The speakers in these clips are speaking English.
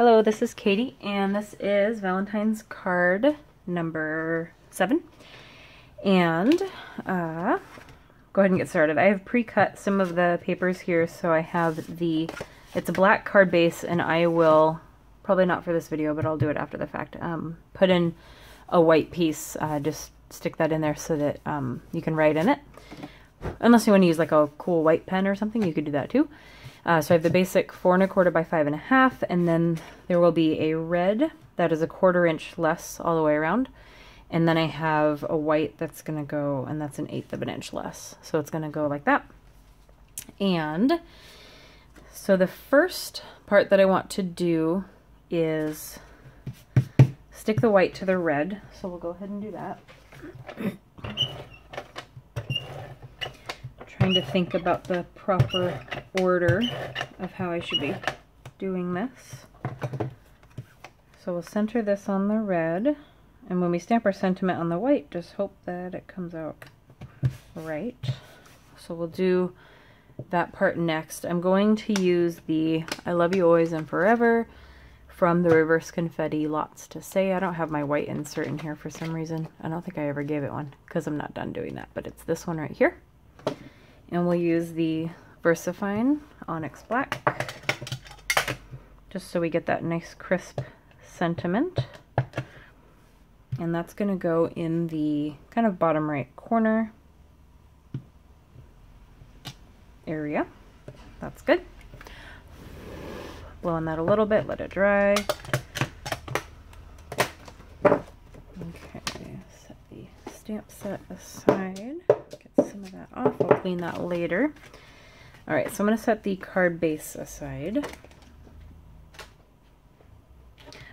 Hello, this is Katie, and this is Valentine's card number 7. And go ahead and get started. I have pre-cut some of the papers here, so I have it's a black card base, and I will, probably not for this video, but I'll do it after the fact, put in a white piece, just stick that in there so that you can write in it. Unless you want to use like a cool white pen or something, you could do that too. So I have the basic 4 1/4 by 5 1/2, and then there will be a red that is a 1/4 inch less all the way around. And then I have a white that's going to go, and that's 1/8 of an inch less. So it's going to go like that. And so the first part that I want to do is stick the white to the red. So we'll go ahead and do that. Trying to think about the proper order of how I should be doing this. So we'll center this on the red, and when we stamp our sentiment on the white, just hope that it comes out right. So we'll do that part next. I'm going to use the I Love You Always and Forever from the Reverse Confetti Lots to Say. I don't have my white insert in here for some reason. I don't think I ever gave it one because I'm not done doing that, but it's this one right here. And we'll use the VersaFine Onyx Black, just so we get that nice crisp sentiment. And that's going to go in the kind of bottom right corner area. That's good. Blowing that a little bit, let it dry. Okay, set the stamp set aside. Get some of that off. I'll clean that later. Alright, so I'm going to set the card base aside.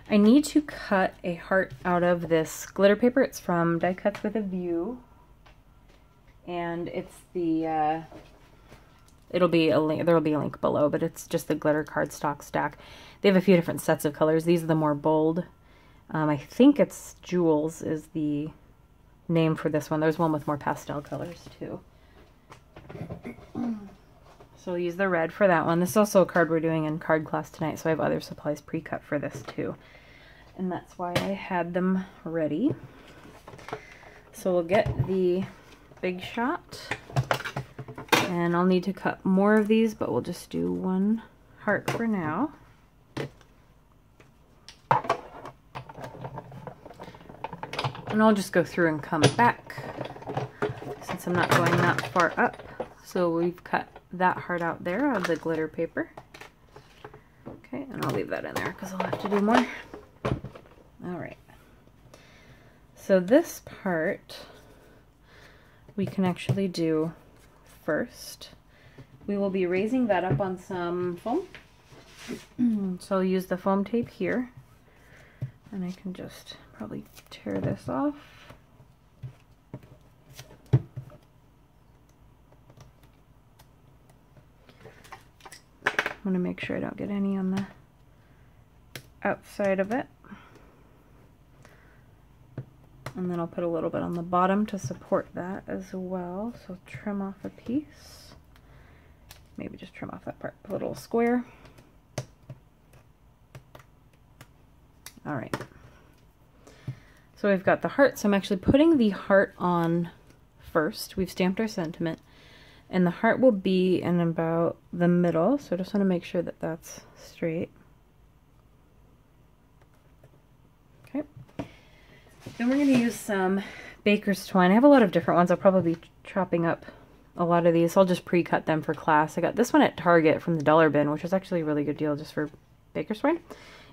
I need to cut a heart out of this glitter paper. It's from Die Cuts with a View. And it's the, it'll be a link, there'll be a link below, but it's just the glitter cardstock stack. They have a few different sets of colors. These are the more bold. I think it's Jewels is the name for this one. There's one with more pastel colors too. So we'll use the red for that one. This is also a card we're doing in card class tonight, so I have other supplies pre-cut for this too. And that's why I had them ready. So we'll get the Big Shot. And I'll need to cut more of these, but we'll just do one heart for now. And I'll just go through and come back since I'm not going that far up. So we've cut that heart out there of the glitter paper. Okay, and I'll leave that in there because I'll have to do more. Alright. So this part we can actually do first. We will be raising that up on some foam. So I'll use the foam tape here. And I can just probably tear this off. I want to make sure I don't get any on the outside of it. And then I'll put a little bit on the bottom to support that as well. So trim off a piece. Maybe just trim off that part, a little square. Alright. So we've got the heart. So I'm actually putting the heart on first. We've stamped our sentiment. And the heart will be in about the middle. So I just want to make sure that that's straight. Okay. Then we're going to use some baker's twine. I have a lot of different ones. I'll probably be chopping up a lot of these. I'll just pre-cut them for class. I got this one at Target from the dollar bin, which is actually a really good deal just for baker's twine.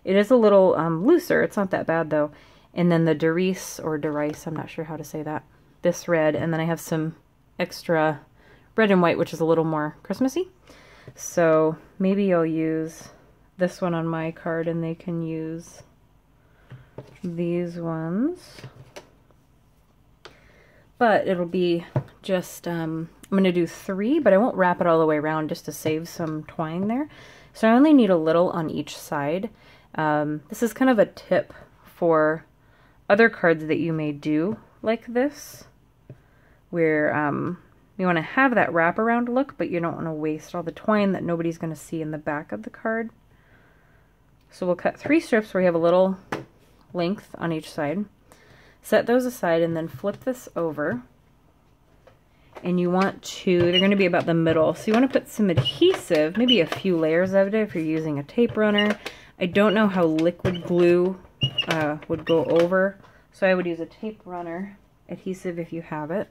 It is a little looser. It's not that bad though. And then the Derice, or Derice, I'm not sure how to say that. This red, and then I have some extra red and white, which is a little more Christmassy. So maybe I'll use this one on my card, and they can use these ones. But it'll be just, I'm going to do 3, but I won't wrap it all the way around just to save some twine there. So I only need a little on each side. This is kind of a tip for other cards that you may do like this, where you want to have that wraparound look, but you don't want to waste all the twine that nobody's going to see in the back of the card. So we'll cut 3 strips where you have a little length on each side. Set those aside and then flip this over. And you want to, they're going to be about the middle. So you want to put some adhesive, maybe a few layers of it if you're using a tape runner. I don't know how liquid glue would go over, so I would use a tape runner adhesive if you have it.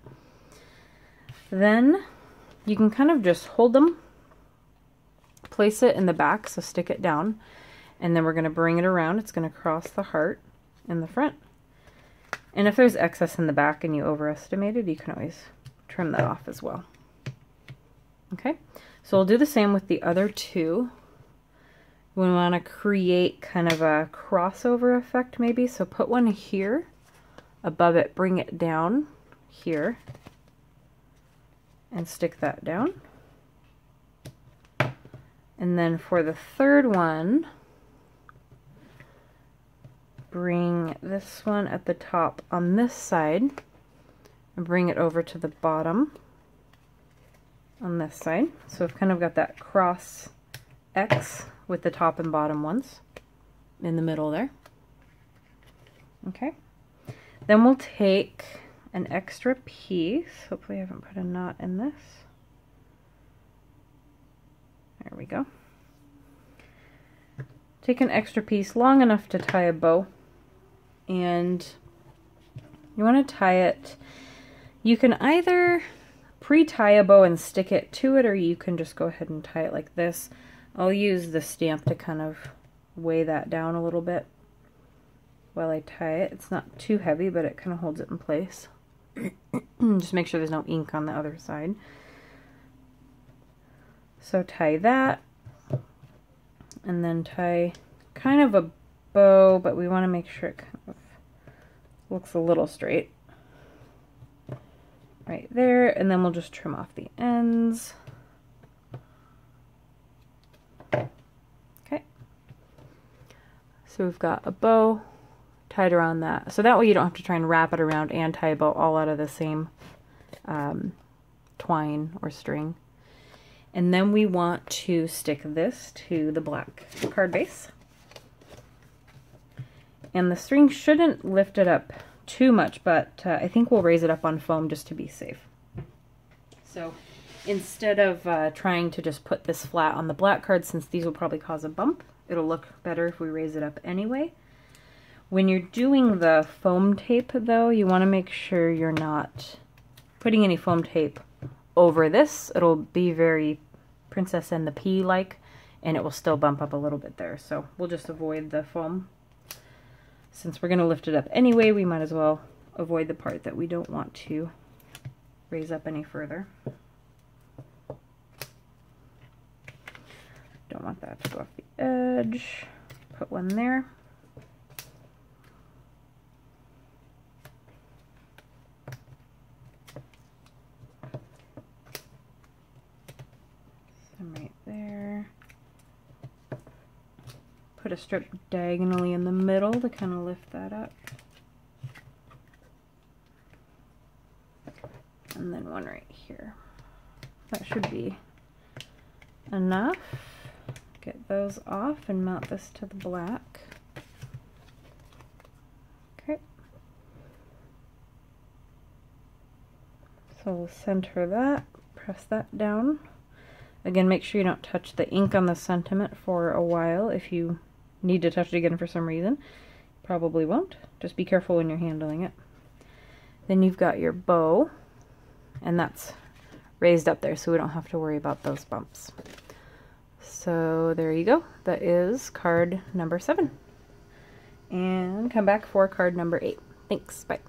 Then you can kind of just hold them, place it in the back, so stick it down, and then we're going to bring it around. It's going to cross the heart in the front. And if there's excess in the back and you overestimated, you can always trim that off as well. Okay, so we'll do the same with the other 2. We want to create kind of a crossover effect maybe, so put one here above it, bring it down here, and stick that down. And then for the third one, bring this one at the top on this side and bring it over to the bottom on this side. So we've kind of got that cross X with the top and bottom ones in the middle there. Okay. Then we'll take an extra piece. Hopefully I haven't put a knot in this. There we go. Take an extra piece long enough to tie a bow, and you want to tie it. You can either pre-tie a bow and stick it to it, or you can just go ahead and tie it like this. I'll use the stamp to kind of weigh that down a little bit while I tie it. It's not too heavy, but it kind of holds it in place. Just make sure there's no ink on the other side. So tie that, and then tie kind of a bow, but we want to make sure it kind of looks a little straight. Right there, and then we'll just trim off the ends. Okay. So we've got a bow tied around that. So that way you don't have to try and wrap it around and tie a bow all out of the same twine or string. And then we want to stick this to the black card base. And the string shouldn't lift it up too much, but I think we'll raise it up on foam just to be safe. So instead of trying to just put this flat on the black card, since these will probably cause a bump, it'll look better if we raise it up anyway. When you're doing the foam tape though, you want to make sure you're not putting any foam tape over this. It'll be very Princess and the Pea like, and it will still bump up a little bit there. So we'll just avoid the foam. Since we're going to lift it up anyway, we might as well avoid the part that we don't want to raise up any further. Don't want that to go off the edge. Put one there. Some right there. Put a strip diagonally in the middle to kind of lift that up. And then one right here. That should be enough. Get those off and mount this to the black. Okay. So we'll center that, press that down. Again, make sure you don't touch the ink on the sentiment for a while. If you need to touch it again for some reason, probably won't. Just be careful when you're handling it. Then you've got your bow, and that's raised up there so we don't have to worry about those bumps. So there you go. That is card number 7. And come back for card number 8. Thanks. Bye.